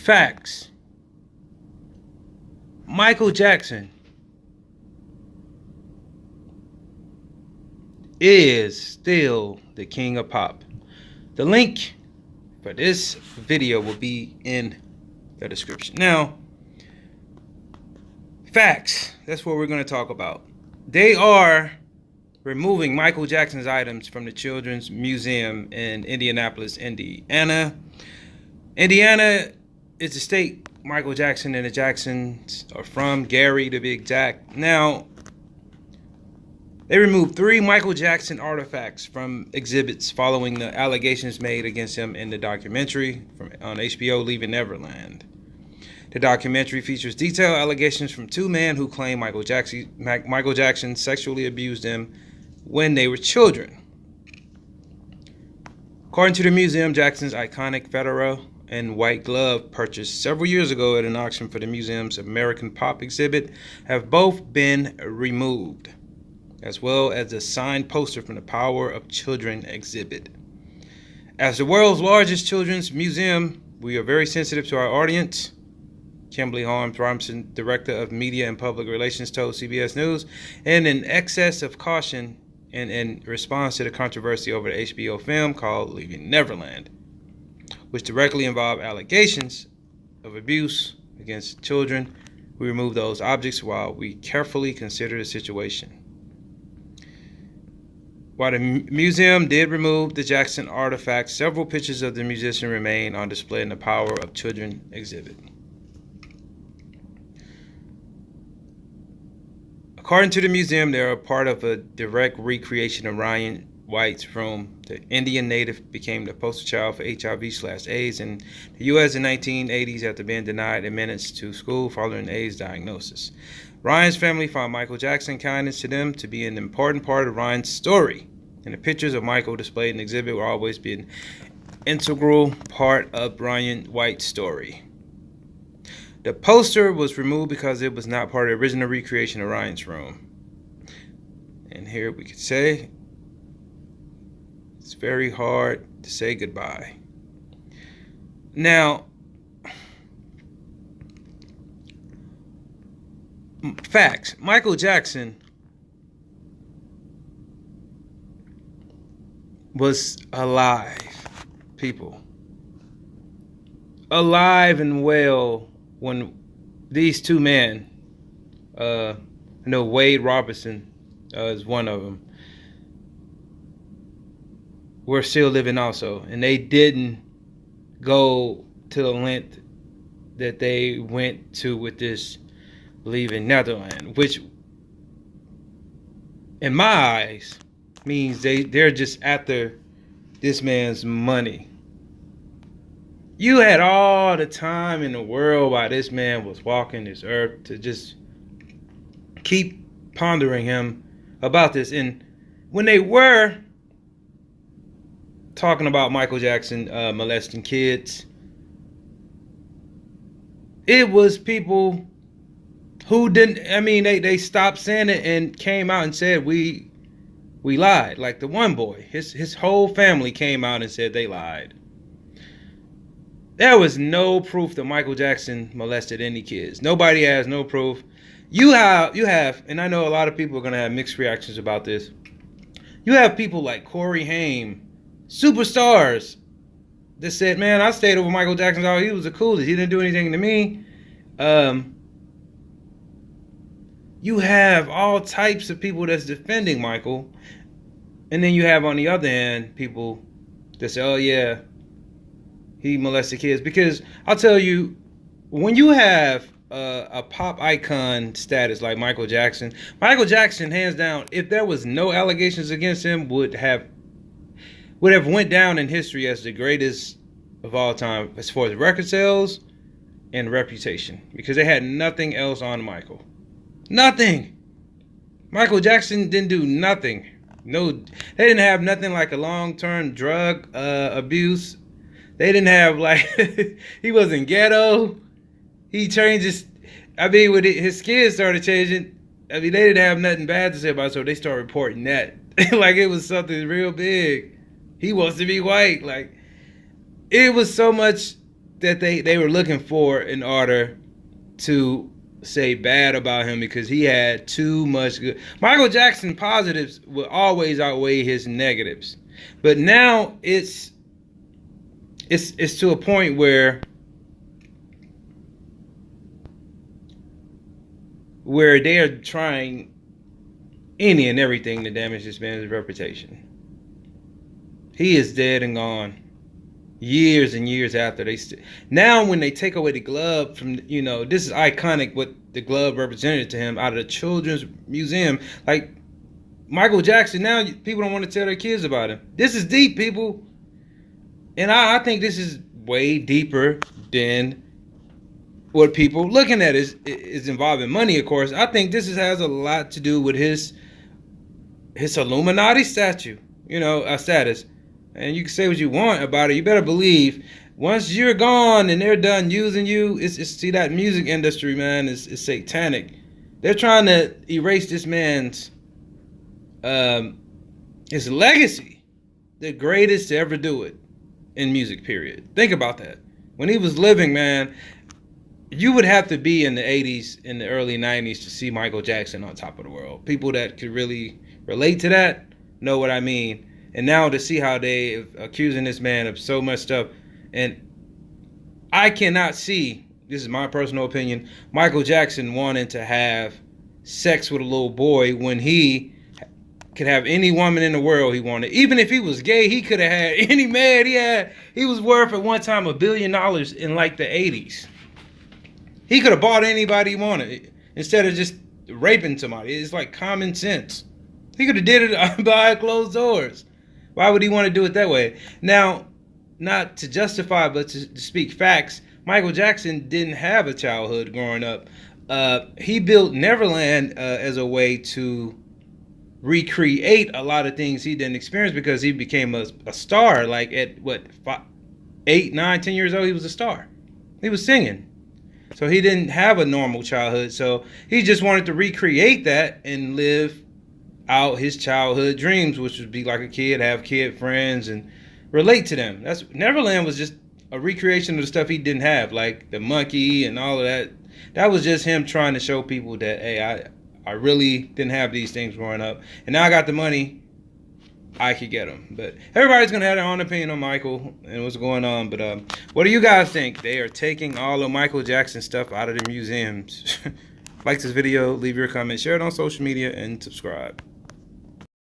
Facts. Michael Jackson is still the king of pop. The link for this video will be in the description. Now, facts. That's what we're going to talk about. They are removing Michael Jackson's items from the Children's Museum in Indianapolis, Indiana. Indiana is the state Michael Jackson and the Jacksons are from, Gary to be exact. Now, they removed 3 Michael Jackson artifacts from exhibits following the allegations made against him in the documentary on HBO, Leaving Neverland. The documentary features detailed allegations from 2 men who claim Michael Jackson sexually abused them when they were children. According to the museum, Jackson's iconic fedora and white glove, purchased several years ago at an auction for the museum's American Pop exhibit, have both been removed, as well as a signed poster from the Power of Children exhibit. As the world's largest children's museum, we are very sensitive to our audience, Kimberly Holmes Robinson, Director of Media and Public Relations, told CBS News, and in excess of caution in response to the controversy over the HBO film called Leaving Neverland, which directly involved allegations of abuse against children. We removed those objects while we carefully consider the situation. While the museum did remove the Jackson artifacts, several pictures of the musician remain on display in the Power of Children exhibit. According to the museum, they are part of a direct recreation of Ryan White's room. The Indian native became the poster child for HIV/AIDS in the U.S. in the 1980s after being denied admittance to school following AIDS diagnosis. Ryan's family found Michael Jackson's kindness to them to be an important part of Ryan's story, and the pictures of Michael displayed in the exhibit will always be an integral part of Ryan White's story. The poster was removed because it was not part of the original recreation of Ryan's room. And here we could say, it's very hard to say goodbye. Now, facts. Michael Jackson was alive, people. Alive and well when these 2 men, I know Wade Robinson is one of them, were still living also. And they didn't go to the length that they went to with this Leaving Neverland, which in my eyes means they're just after this man's money. You had all the time in the world while this man was walking this earth to just keep pondering him about this. And when they were talking about Michael Jackson molesting kids, it was people who didn't, they stopped saying it and came out and said, we lied. Like the one boy, his whole family came out and said they lied. There was no proof that Michael Jackson molested any kids. Nobody has no proof. You have, and I know a lot of people are going to have mixed reactions about this. You have people like Corey Haim, superstars, that said, man, I stayed over Michael Jackson's house. He was the coolest. He didn't do anything to me. You have all types of people that's defending Michael. And then you have, on the other hand, people that say, oh, yeah, he molested kids. Because I'll tell you, when you have a pop icon status like Michael Jackson, hands down, if there was no allegations against him, would have went down in history as the greatest of all time as far as record sales and reputation. Because they had nothing else on Michael. Nothing. Michael Jackson didn't do nothing. No, they didn't have nothing like a long-term drug abuse. They didn't have he wasn't ghetto. He changed his, when his kids started changing, they didn't have nothing bad to say about it, so they started reporting that. Like it was something real big. He wants to be white. Like, it was so much that they were looking for in order to say bad about him, because he had too much good. Michael Jackson positives will always outweigh his negatives, but now it's to a point where they are trying any and everything to damage this man's reputation. He is dead and gone. Years and years after now when they take away the glove from, this is iconic what the glove represented to him out of the children's museum. Like Michael Jackson, now people don't want to tell their kids about him. This is deep, people. And I think this is way deeper than what people looking at is involving money, of course. I think this has a lot to do with his Illuminati status. And you can say what you want about it. You better believe once you're gone and they're done using you, see, that music industry, man, is satanic. They're trying to erase this man's his legacy, the greatest to ever do it in music, period. Think about that. When he was living, man, you would have to be in the 80s, in the early 90s to see Michael Jackson on top of the world. People that could really relate to that know what I mean. And now to see how they accusing this man of so much stuff, and I cannot see, this is my personal opinion, Michael Jackson wanting to have sex with a little boy when he could have any woman in the world he wanted. Even if he was gay, he could have had any man he was worth at one time $1 billion in like the 80s. He could have bought anybody he wanted instead of just raping somebody. It's like common sense. He could have did it behind closed doors. Why would he want to do it that way? Now, not to justify, but to speak facts, Michael Jackson didn't have a childhood growing up. He built Neverland as a way to recreate a lot of things he didn't experience, because he became a star. Like at 8, 9, 10 years old, he was a star. He was singing. So he didn't have a normal childhood. So he just wanted to recreate that and live out his childhood dreams, which would be like a kid, have kid friends, and relate to them. Neverland was just a recreation of the stuff he didn't have, like the monkey and all of that. That was just him trying to show people that, hey, I really didn't have these things growing up, and now I got the money, I could get them. But everybody's gonna have their own opinion on Michael and what's going on. But what do you guys think? They are taking all of Michael Jackson stuff out of the museums. Like this video, leave your comment, share it on social media, and subscribe.